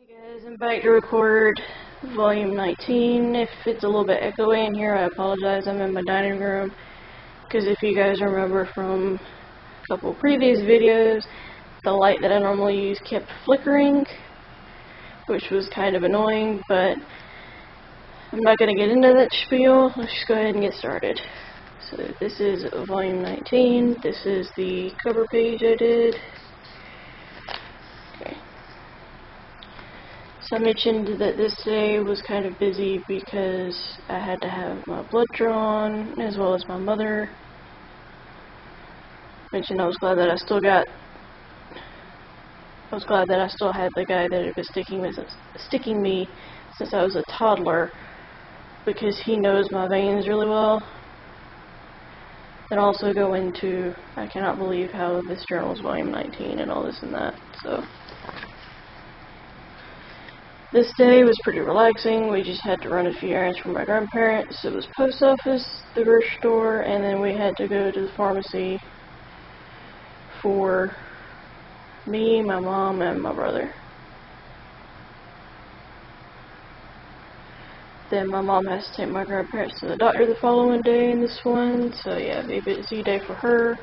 Hey guys, I'm back to record volume 19. If it's a little bit echoey in here, I apologize. I'm in my dining room because if you guys remember from a couple previous videos, the light that I normally use kept flickering, which was kind of annoying, but I'm not going to get into that spiel. Let's just go ahead and get started. So this is volume 19. This is the cover page I did. So I mentioned that this day was kind of busy because I had to have my blood drawn, as well as my mother. Mentioned I was glad that I still had the guy that had been sticking me since I was a toddler, because he knows my veins really well. And also go into, I cannot believe how this journal is volume 19 and all this and that, so. This day was pretty relaxing. We just had to run a few errands for my grandparents. It was post office, the grocery store, and then we had to go to the pharmacy for me, my mom, and my brother. Then my mom has to take my grandparents to the doctor the following day in this one, so yeah, it'd be a busy day for her.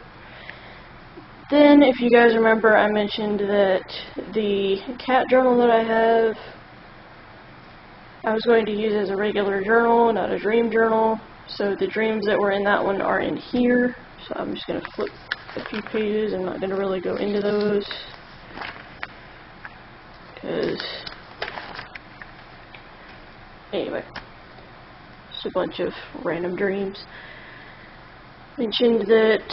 Then, if you guys remember, I mentioned that the cat journal that I have, I was going to use as a regular journal, not a dream journal. So the dreams that were in that one are in here. So I'm just going to flip a few pages. I'm not going to really go into those, because anyway, just a bunch of random dreams. Mentioned that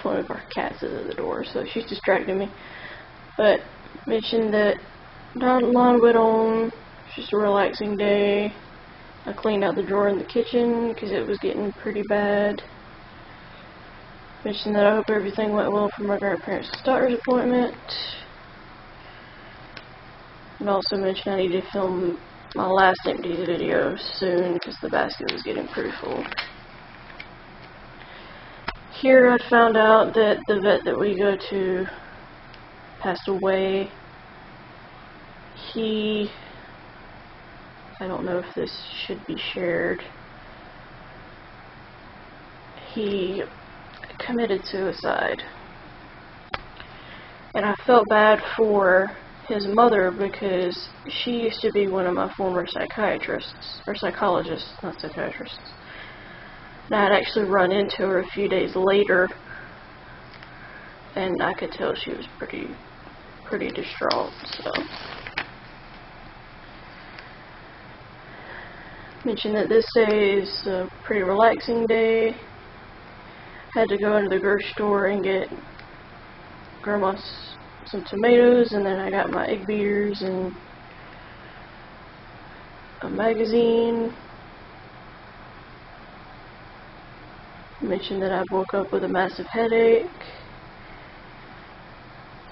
one of our cats is at the door, so she's distracting me. But mentioned that not long went on. It's just a relaxing day. I cleaned out the drawer in the kitchen because it was getting pretty bad. Mentioned that I hope everything went well for my grandparents' doctor's appointment. And also mentioned I need to film my last empties video soon because the basket was getting pretty full. Here I found out that the vet that we go to passed away. I don't know if this should be shared. He committed suicide. And I felt bad for his mother because she used to be one of my former psychiatrists, or psychologists, not psychiatrists. And I had actually run into her a few days later, and I could tell she was pretty distraught, so. Mentioned that this day is a pretty relaxing day. Had to go into the grocery store and get Grandma some tomatoes, and then I got my egg beaters and a magazine. Mentioned that I woke up with a massive headache,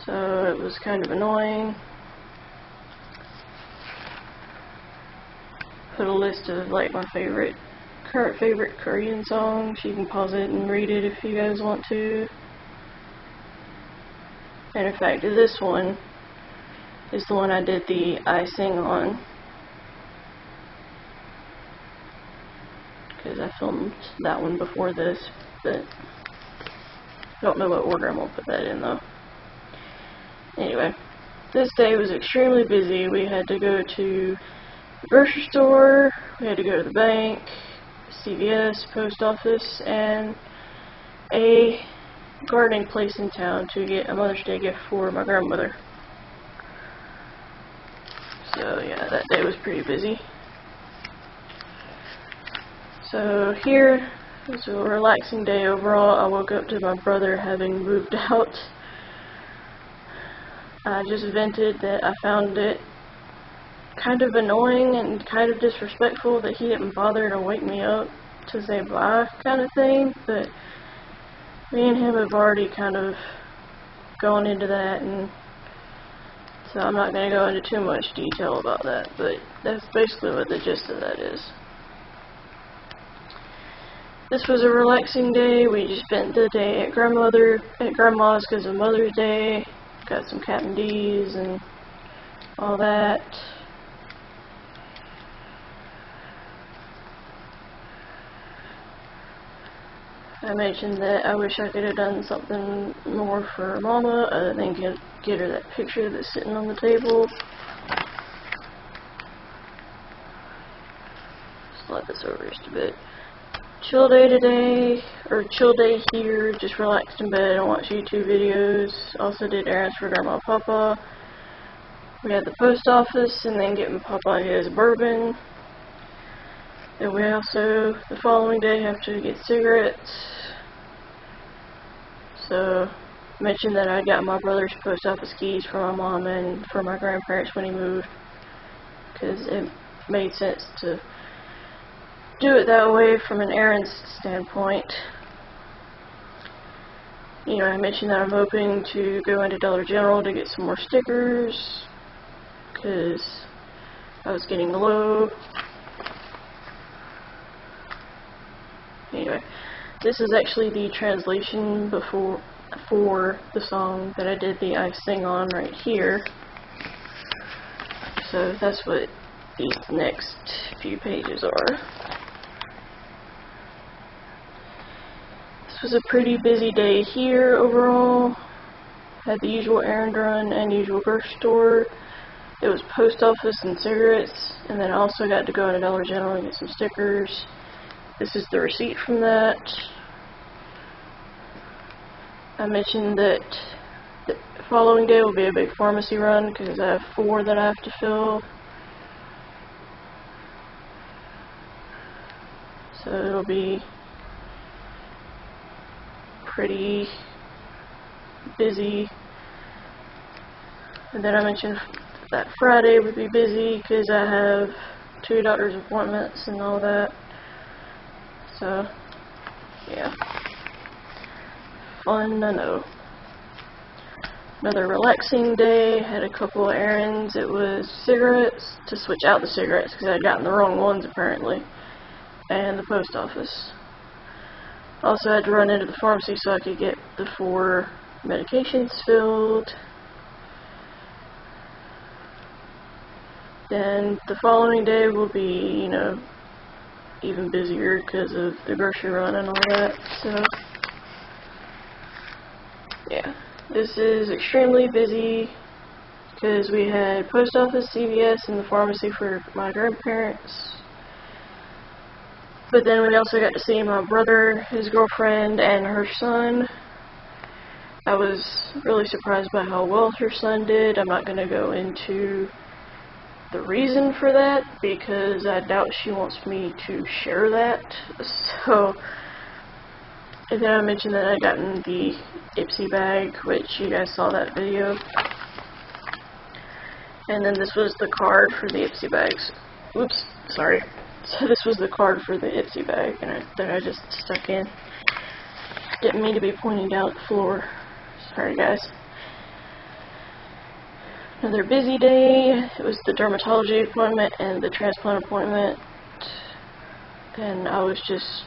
so it was kind of annoying. Put a list of like my current favorite Korean songs. You can pause it and read it if you guys want to. And in fact, this one is the one I did the I Sing on, because I filmed that one before this, but I don't know what order I'm gonna put that in though. Anyway, this day was extremely busy. We had to go to the grocery store, we had to go to the bank, CVS, post office, and a gardening place in town to get a Mother's Day gift for my grandmother. So yeah, that day was pretty busy. So here was a relaxing day overall. I woke up to my brother having moved out. I just vented that I found it kind of annoying and kind of disrespectful that he didn't bother to wake me up to say bye kind of thing, but me and him have already kind of gone into that, and so I'm not going to go into too much detail about that, but that's basically what the gist of that is. This was a relaxing day. We just spent the day at Grandma's because of Mother's Day. got some Captain D's and all that. I mentioned that I wish I could have done something more for Mama other than get her that picture that's sitting on the table. Slide this over just a bit. Chill day today, or chill day here, just relaxed in bed and watched YouTube videos. Also did errands for Grandma and Papa. We had the post office and then getting Papa his bourbon. Then we also, the following day, have to get cigarettes. So, I mentioned that I got my brother's post office keys for my mom and for my grandparents when he moved, because it made sense to do it that way from an errands standpoint. You know, I mentioned that I'm hoping to go into Dollar General to get some more stickers, because I was getting low. Anyway, this is actually the translation for the song that I did the I Sing on right here. So that's what these next few pages are. This was a pretty busy day here overall. Had the usual errand run and usual grocery store. It was post office and cigarettes, and then I also got to go to Dollar General and get some stickers. This is the receipt from that. I mentioned that the following day will be a big pharmacy run because I have 4 that I have to fill. So it'll be pretty busy. And then I mentioned that Friday would be busy because I have 2 doctor's appointments and all that. So, yeah. Fun, I know. Another relaxing day. Had a couple of errands. It was cigarettes, to switch out the cigarettes because I'd gotten the wrong ones apparently. And the post office. Also had to run into the pharmacy so I could get the 4 medications filled. Then the following day will be, you know, even busier because of the grocery run and all that. So, yeah. This is extremely busy because we had post office, CVS, and the pharmacy for my grandparents. But then we also got to see my brother, his girlfriend, and her son. I was really surprised by how well her son did. I'm not going to go into the reason for that because I doubt she wants me to share that. So, and then I mentioned that I'd gotten the Ipsy bag, which you guys saw that video. And then this was the card for the Ipsy bags. Oops, sorry. So this was the card for the Ipsy bag that I just stuck in. Didn't mean to be pointing down at the floor. Sorry guys. Another busy day. It was the dermatology appointment and the transplant appointment. And I was just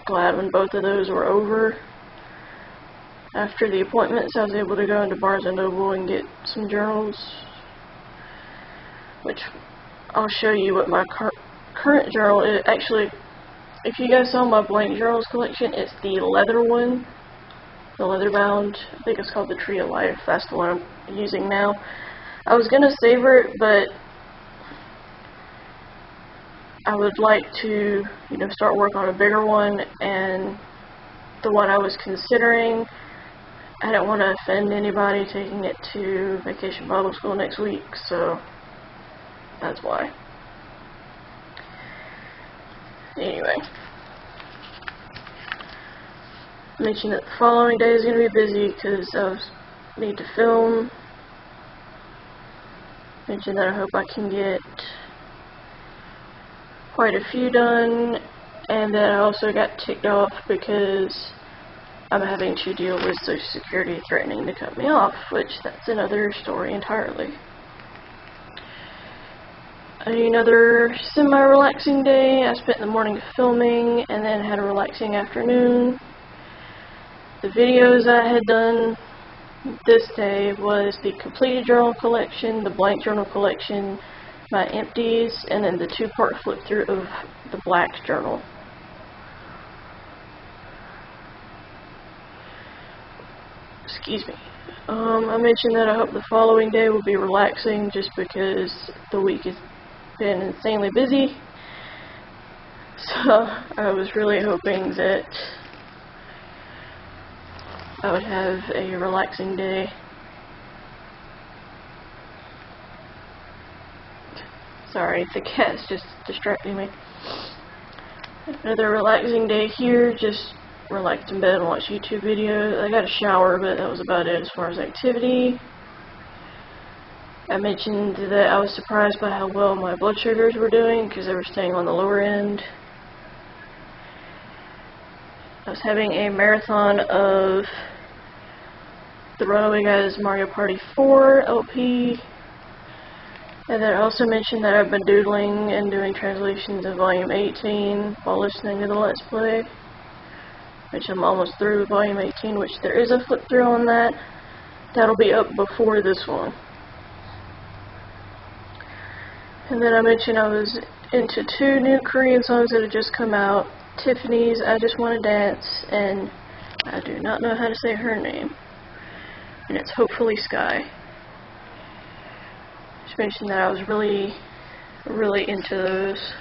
glad when both of those were over. After the appointments, I was able to go into Barnes & Noble and get some journals. Which I'll show you what my current journal is. Actually, if you guys saw my blank journals collection, it's the leather one. The leather bound. I think it's called the Tree of Life. That's the one I'm using now. I was gonna savor it, but I would like to, you know, start work on a bigger one, and the one I was considering, I don't want to offend anybody taking it to Vacation Bible School next week, so that's why. Anyway. I mentioned that the following day is going to be busy because I need to film. Mentioned that I hope I can get quite a few done, and that I also got ticked off because I'm having to deal with Social Security threatening to cut me off, which that's another story entirely. Another semi-relaxing day. I spent the morning filming and then had a relaxing afternoon. The videos I had done This day was the completed journal collection, the blank journal collection, my empties, and then the two-part flip through of the black journal. Excuse me. I mentioned that I hope the following day will be relaxing just because the week has been insanely busy. So I was really hoping that I would have a relaxing day. Sorry, the cat's just distracting me. Another relaxing day here, just relaxed in bed and watch YouTube videos. I got a shower, but that was about it as far as activity. I mentioned that I was surprised by how well my blood sugars were doing because they were staying on the lower end. I was having a marathon of the Runaway Guys Mario Party 4 LP. And then I also mentioned that I've been doodling and doing translations of Volume 18 while listening to the Let's Play, which I'm almost through Volume 18, which there is a flip through on that. That'll be up before this one. And then I mentioned I was into 2 new Korean songs that have just come out. Tiffany's I Just Wanna Dance, and I do not know how to say her name. And it's Hopefully Sky. Just mentioned that I was really into those.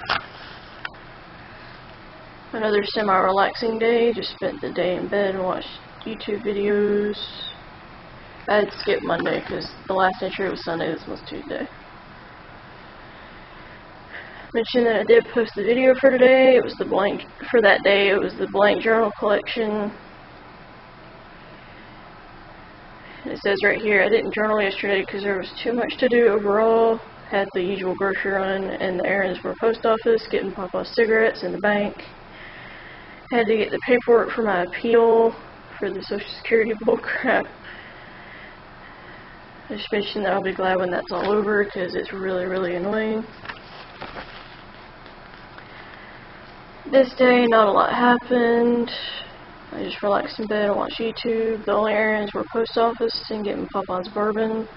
Another semi-relaxing day, just spent the day in bed and watched YouTube videos. I had skipped Monday because the last entry was Sunday, this was Tuesday. Mentioned that I did post the video for today. It was the blank, for that day, it was the blank journal collection. It says right here, I didn't journal yesterday because there was too much to do overall. Had the usual grocery run and the errands for post office, getting Papa's cigarettes in the bank. Had to get the paperwork for my appeal for the Social Security bullcrap. I just mentioned that I'll be glad when that's all over because it's really annoying. This day, not a lot happened. I just relaxed in bed and watched YouTube. The only errands were post office and getting Papa's bourbon.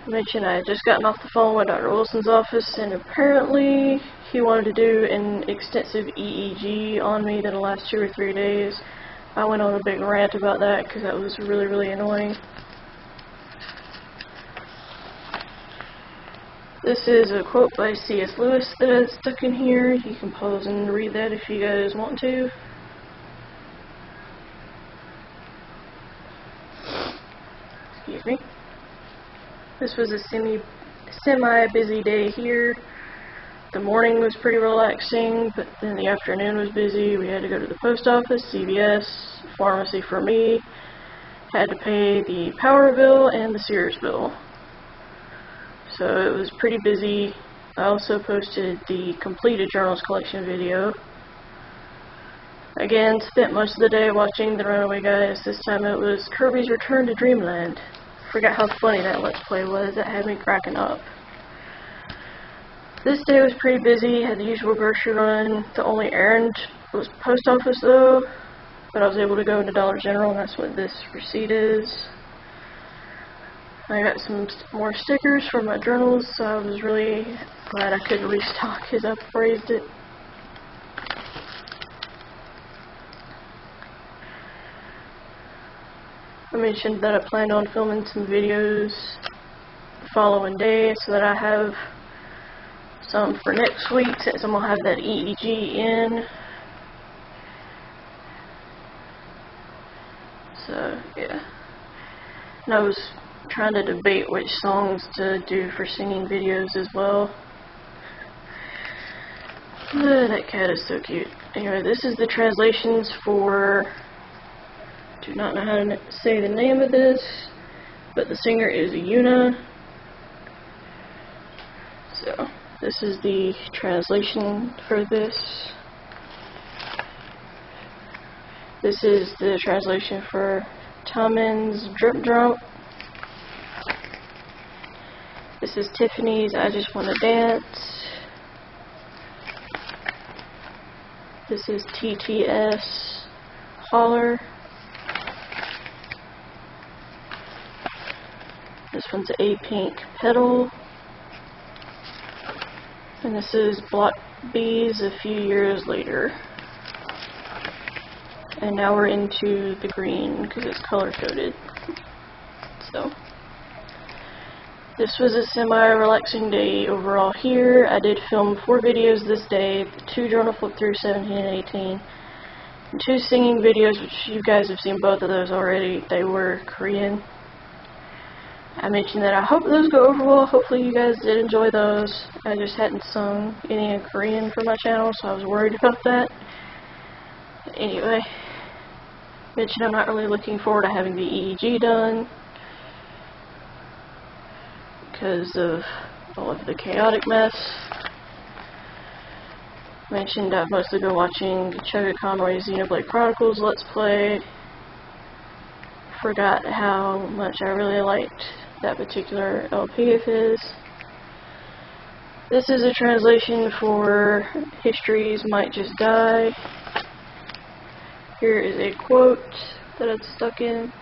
I mentioned I had just gotten off the phone with Dr. Wilson's office, and apparently he wanted to do an extensive EEG on me that'll last 2 or 3 days. I went on a big rant about that because that was really annoying. This is a quote by C.S. Lewis that I stuck in here. You can pause and read that if you guys want to. Excuse me. This was a semi-busy day here. The morning was pretty relaxing, but then the afternoon was busy. We had to go to the post office, CVS, pharmacy for me. Had to pay the power bill and the Sears bill. So it was pretty busy. I also posted the completed journals collection video. Again, spent most of the day watching the Runaway Guys. This time it was Kirby's Return to Dreamland. Forgot how funny that Let's Play was. That had me cracking up. This day was pretty busy. Had the usual grocery run. The only errand was post office though. But I was able to go to Dollar General, and that's what this receipt is. I got some more stickers for my journals, so I was really glad I could restock, as I phrased it. I mentioned that I planned on filming some videos the following day so that I have some for next week, since I'm going to have that EEG in. So, yeah. And I was trying to debate which songs to do for singing videos as well. That cat is so cute. Anyway, this is the translations for, do not know how to say the name of this, but the singer is Yuna. So, this is the translation for this. This is the translation for Tamin's Drip Drop. This is Tiffany's I Just Wanna Dance. This is TTS Holler. This one's A Pink Petal. And this is Block B's a few years later. And now we're into the green because it's color coded. So this was a semi-relaxing day overall here. I did film 4 videos this day, 2 journal flip through 17 and 18, and 2 singing videos, which you guys have seen both of those already. They were Korean. I mentioned that I hope those go over well. Hopefully you guys did enjoy those. I just hadn't sung any in Korean for my channel, so I was worried about that. Anyway, mentioned I'm not really looking forward to having the EEG done because of all of the chaotic mess. Mentioned I've mostly been watching Chugga Conroy's Xenoblade Chronicles Let's Play. Forgot how much I really liked that particular LP of his. This is a translation for Histories Might Just Die. Here is a quote that I'd stuck in.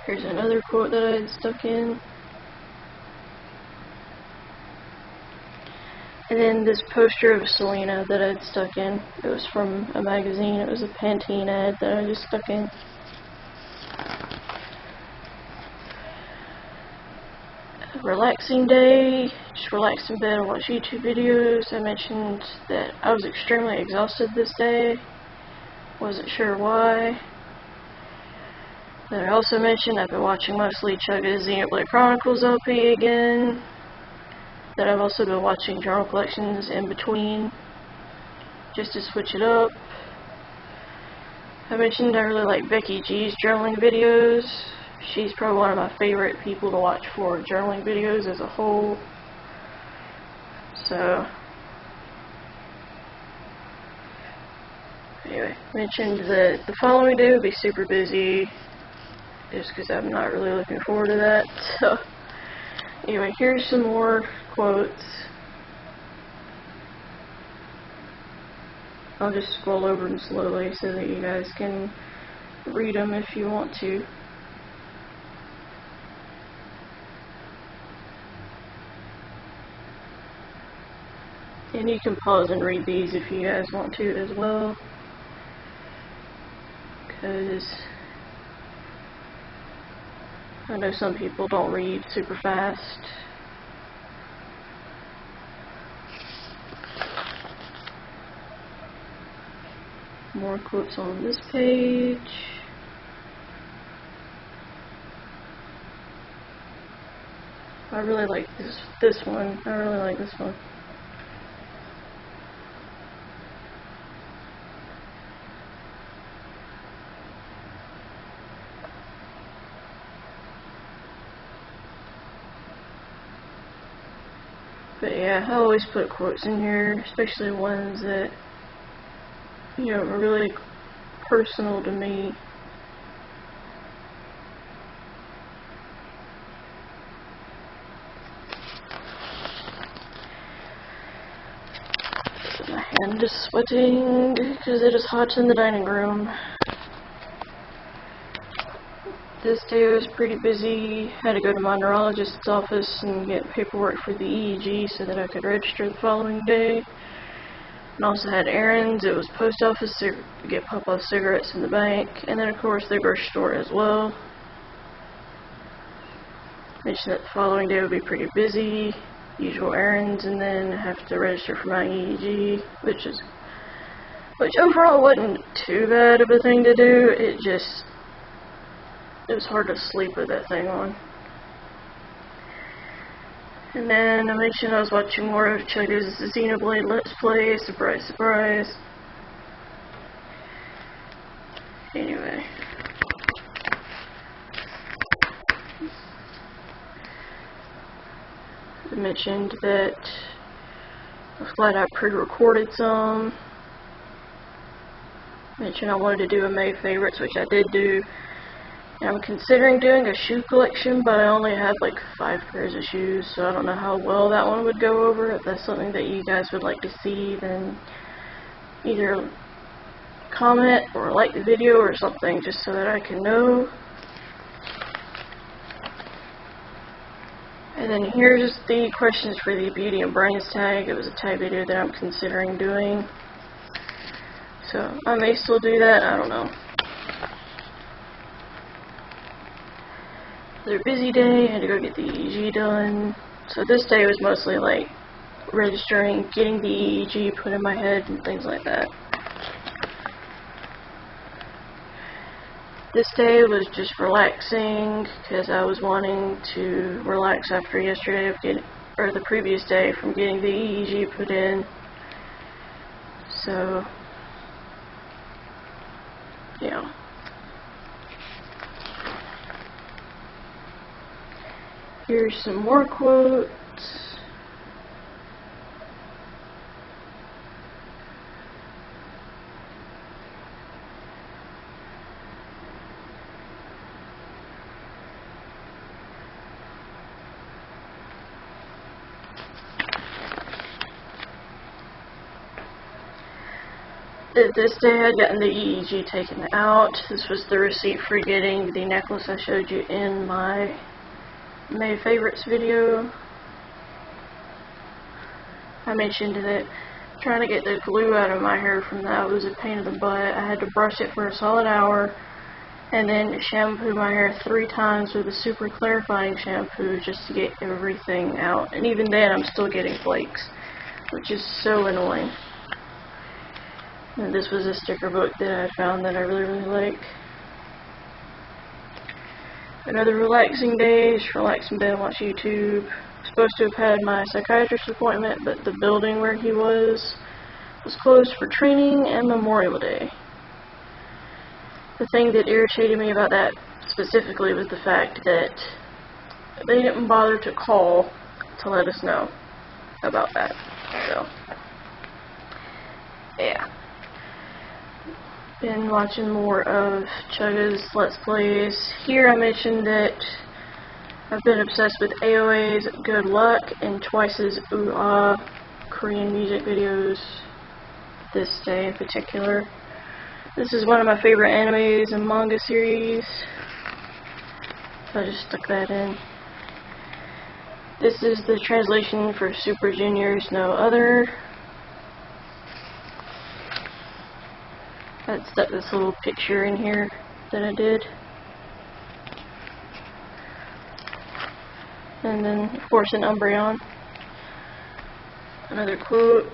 Here's another quote that I had stuck in. And then this poster of Selena that I'd stuck in. It was from a magazine. It was a Pantene ad that I just stuck in. A relaxing day. Just relax in bed and watch YouTube videos. I mentioned that I was extremely exhausted this day. Wasn't sure why. Then I also mentioned I've been watching mostly Chugga's Xenoblade Chronicles LP again. That I've also been watching journal collections in between, just to switch it up. I mentioned I really like Becky G's journaling videos. She's probably one of my favorite people to watch for journaling videos as a whole. So, anyway, mentioned that the following day would be super busy, just because I'm not really looking forward to that. So, anyway, here's some more quotes. I'll just scroll over them slowly so that you guys can read them if you want to. And you can pause and read these if you guys want to as well, because I know some people don't read super fast. More quotes on this page. I really like this one. I really like this one. But yeah, I always put quotes in here, especially ones that, you know, are really personal to me. My hand is sweating because it is hot in the dining room. This day was pretty busy. Had to go to my neurologist's office and get paperwork for the EEG so that I could register the following day. And also had errands. It was post office to get pop-off cigarettes in the bank, and then of course the grocery store as well. Mentioned that the following day would be pretty busy, usual errands, and then have to register for my EEG, which overall wasn't too bad of a thing to do. It was hard to sleep with that thing on. And then I mentioned I was watching more of Chugga's Xenoblade Let's Play. Surprise, surprise. Anyway. I mentioned that I was glad I pre-recorded some. Mentioned I wanted to do a May favorites, which I did do. I'm considering doing a shoe collection, but I only had like 5 pairs of shoes, so I don't know how well that one would go over. If that's something that you guys would like to see, then either comment or like the video or something, just so that I can know. And then here's the questions for the Beauty and Brains tag. It was a tag video that I'm considering doing. So I may still do that, I don't know. Another busy day, I had to go get the EEG done. So this day was mostly like registering, getting the EEG put in my head and things like that. This day was just relaxing because I was wanting to relax after yesterday or the previous day from getting the EEG put in. So, yeah. Here's some more quotes. This day I had gotten the EEG taken out. This was the receipt for getting the necklace I showed you in my May favorites video. I mentioned that trying to get the glue out of my hair from that was a pain in the butt. I had to brush it for a solid hour and then shampoo my hair 3 times with a super clarifying shampoo just to get everything out. And even then I'm still getting flakes, which is so annoying. And this was a sticker book that I found that I really like. Another relaxing day, just relax in bed and watch YouTube. Supposed to have had my psychiatrist appointment, but the building where he was closed for training and Memorial Day. The thing that irritated me about that specifically was the fact that they didn't bother to call to let us know about that. So, yeah. Been watching more of Chugga's Let's Plays. Here I mentioned that I've been obsessed with AOA's Good Luck and Twice's Ooh Ah Korean music videos this day in particular. This is one of my favorite animes and manga series, so I just stuck that in. This is the translation for Super Junior's No Other. I stuck this little picture in here that I did. And then, of course, an Umbreon. Another quote.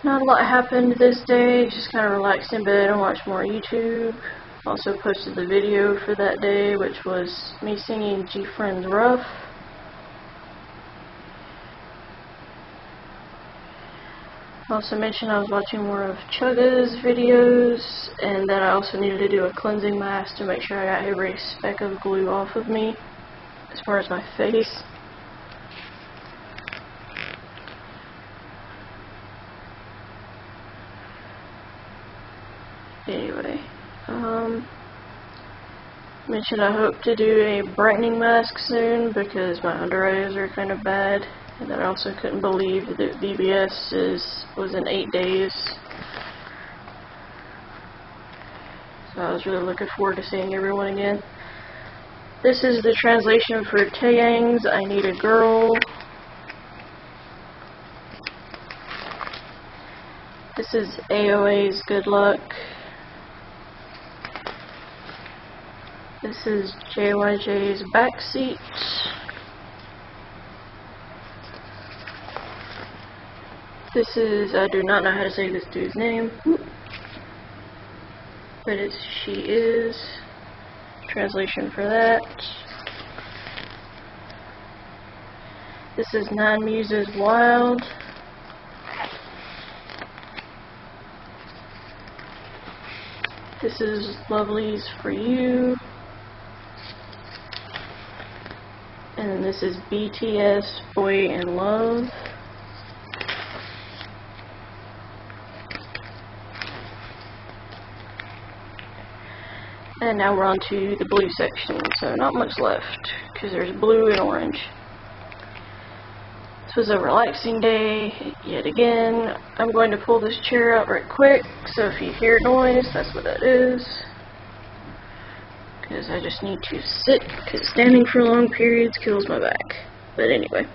Not a lot happened this day, just kind of relaxed in bed and watched more YouTube. Also posted the video for that day, which was me singing G-Friend's Rough. Also mentioned I was watching more of Chugga's videos, and that I also needed to do a cleansing mask to make sure I got every speck of glue off of me, as far as my face. Anyway, mentioned I hope to do a brightening mask soon because my under eyes are kind of bad, and that I also couldn't believe that VBS was in 8 days. So I was really looking forward to seeing everyone again. This is the translation for Taeyang's I Need a Girl. This is AOA's Good Luck. This is JYJ's Backseat. This is, I do not know how to say this dude's name, but it's She Is. Translation for that. This is Nine Muses Wild. This is Lovely's For You. And then this is BTS Boy in Love. And now we're on to the blue section, so not much left, because there's blue and orange. This was a relaxing day, yet again. I'm going to pull this chair out right quick, so if you hear noise, that's what that is. Because I just need to sit, because standing for long periods kills my back. But anyway.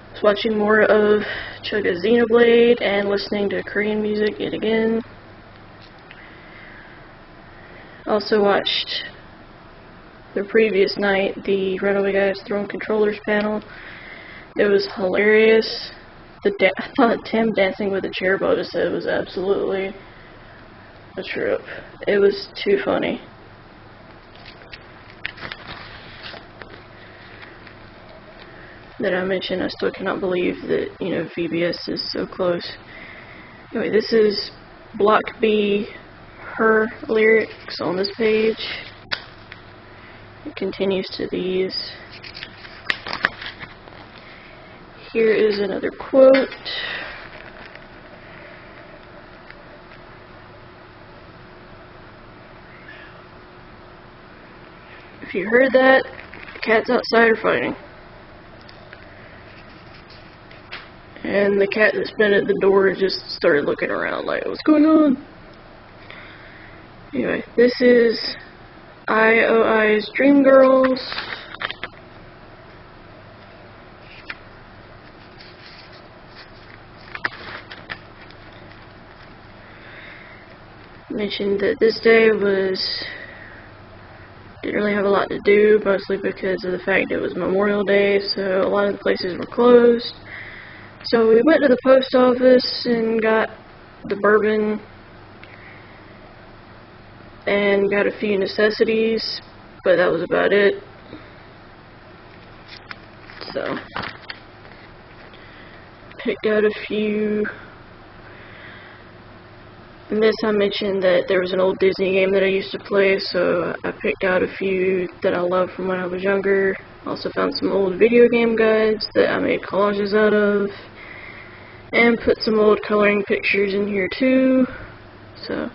I was watching more of Chugga Xenoblade and listening to Korean music yet again. Also watched the previous night the Runaway Guys Throwing Controllers panel. It was hilarious. I thought Tim dancing with a chair bonus set was absolutely a trip. It was too funny. That I mentioned, I still cannot believe that, VBS is so close. Anyway, this is Block B, her lyrics on this page. It continues to these. Here is another quote. If you heard that, the cats outside are fighting. And the cat that's been at the door just started looking around like, what's going on? Anyway, this is IOI's Dream Girls. Mentioned that this day didn't really have a lot to do, mostly because of the fact it was Memorial Day, so a lot of the places were closed. So we went to the post office and got the bourbon and got a few necessities, but that was about it. So, picked out a few. In this I mentioned that there was an old Disney game that I used to play, so I picked out a few that I loved from when I was younger. Also found some old video game guides that I made collages out of. And put some old coloring pictures in here too. So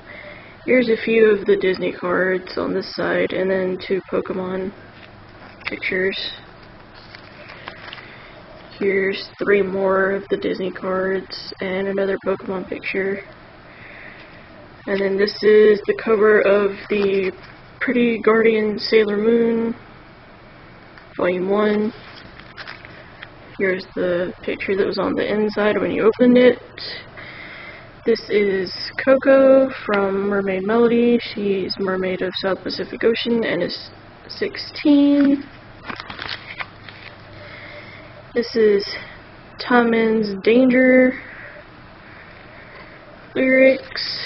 here's a few of the Disney cards on this side, and then 2 Pokemon pictures. Here's 3 more of the Disney cards and another Pokemon picture. And then this is the cover of the Pretty Guardian Sailor Moon, Volume 1. Here's the picture that was on the inside when you opened it. This is Coco from Mermaid Melody. She's Mermaid of South Pacific Ocean and is 16. This is Taman's Danger lyrics.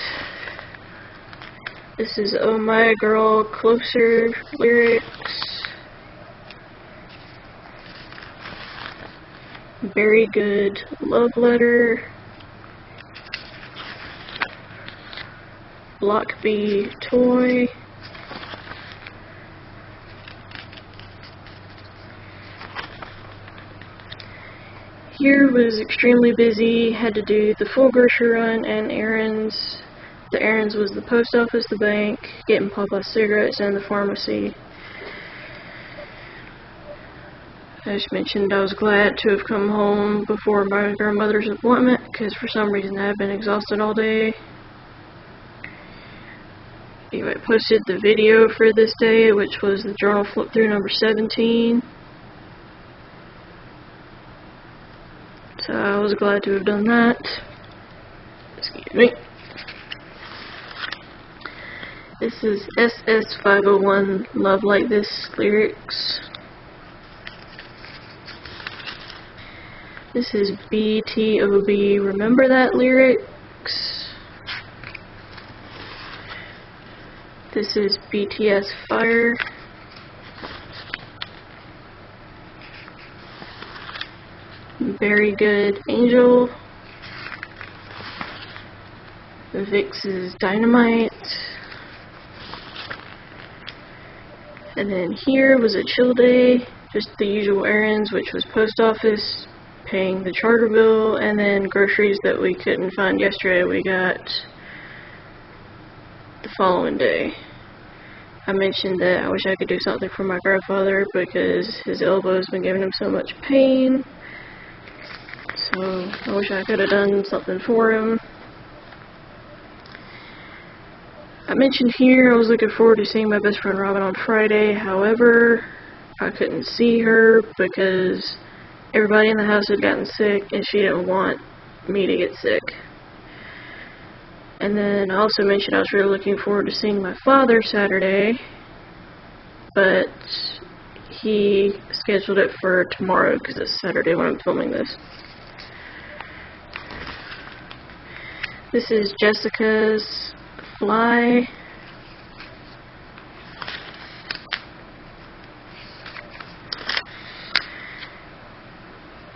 This is Oh My Girl Closer lyrics. Very Good Love Letter. Block B Toy. Here was extremely busy, had to do the full grocery run and errands. The errands was the post office, the bank, getting Papa's cigarettes, and the pharmacy. I just mentioned I was glad to have come home before my grandmother's appointment, because for some reason I had been exhausted all day. Anyway, I posted the video for this day, which was the journal flip through number 17. So I was glad to have done that. Excuse me. This is SS501 Love Like This lyrics. This is BTOB Remember That lyrics. This is BTS Fire. Very Good Angel. Vix's Dynamite. And then here was a chill day, just the usual errands, which was post office, paying the charter bill, and then groceries that we couldn't find yesterday. We got the following day, I mentioned that I wish I could do something for my grandfather because his elbow's been giving him so much pain. So I wish I could have done something for him. I mentioned here I was looking forward to seeing my best friend Robin on Friday. However, I couldn't see her because everybody in the house had gotten sick and she didn't want me to get sick. And then I also mentioned I was really looking forward to seeing my father Saturday, but he scheduled it for tomorrow because it's Saturday when I'm filming this. This is Jessica's fly.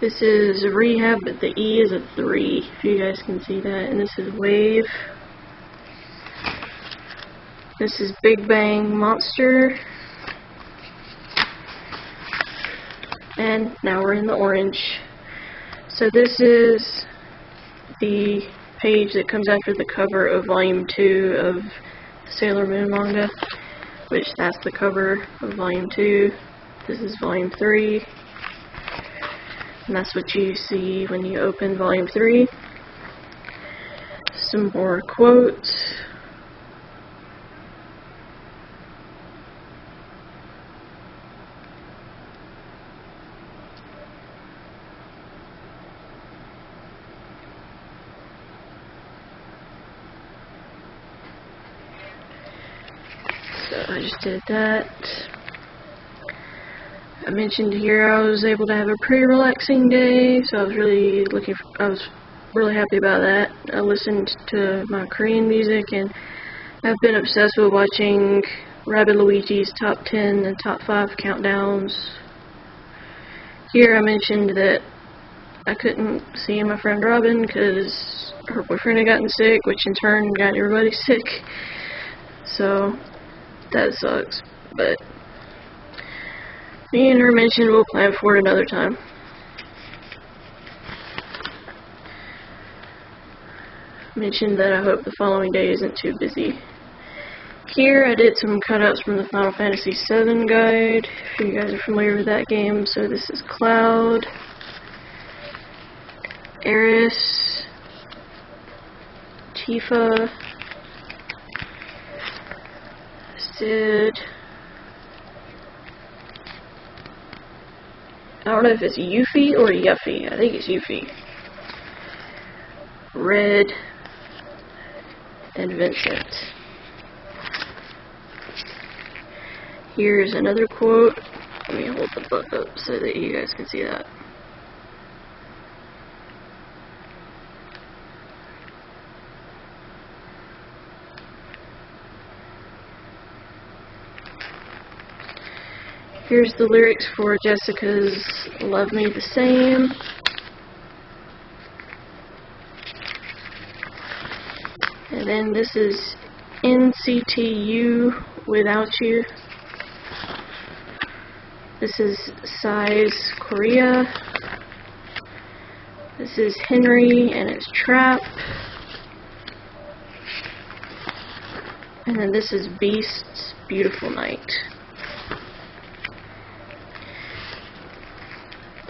This is Rehab, but the E is a 3, if you guys can see that. And this is Wave. This is Big Bang Monster. And now we're in the orange. So this is the page that comes after the cover of Volume 2 of the Sailor Moon manga, which that's the cover of Volume 2. This is Volume 3. And that's what you see when you open Volume 3. Some more quotes. So I just did that. I mentioned here I was able to have a pretty relaxing day, so I was really happy about that. I listened to my Korean music, and I've been obsessed with watching Rabbit Luigi's top 10 and top 5 countdowns. Here I mentioned that I couldn't see my friend Robin because her boyfriend had gotten sick, which in turn got everybody sick. So that sucks, but me and her mentioned we'll plan for it another time. Mentioned that I hope the following day isn't too busy. Here I did some cutouts from the Final Fantasy VII guide, if you guys are familiar with that game. So this is Cloud, Aeris, Tifa, Sid, I don't know if it's Yuffie or Yuffie. I think it's Yuffie. Red, and Vincent. Here's another quote. Let me hold the book up so that you guys can see that. Here's the lyrics for Jessica's Love Me the Same. And then this is NCTU Without You. This is Size Korea. This is Henry and his Trap. And then this is Beast's Beautiful Night.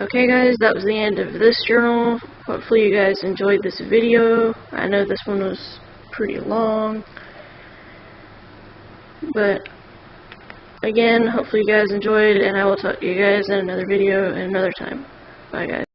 Okay guys, that was the end of this journal. Hopefully you guys enjoyed this video. I know this one was pretty long. But again, hopefully you guys enjoyed, and I will talk to you guys in another video another time. Bye guys.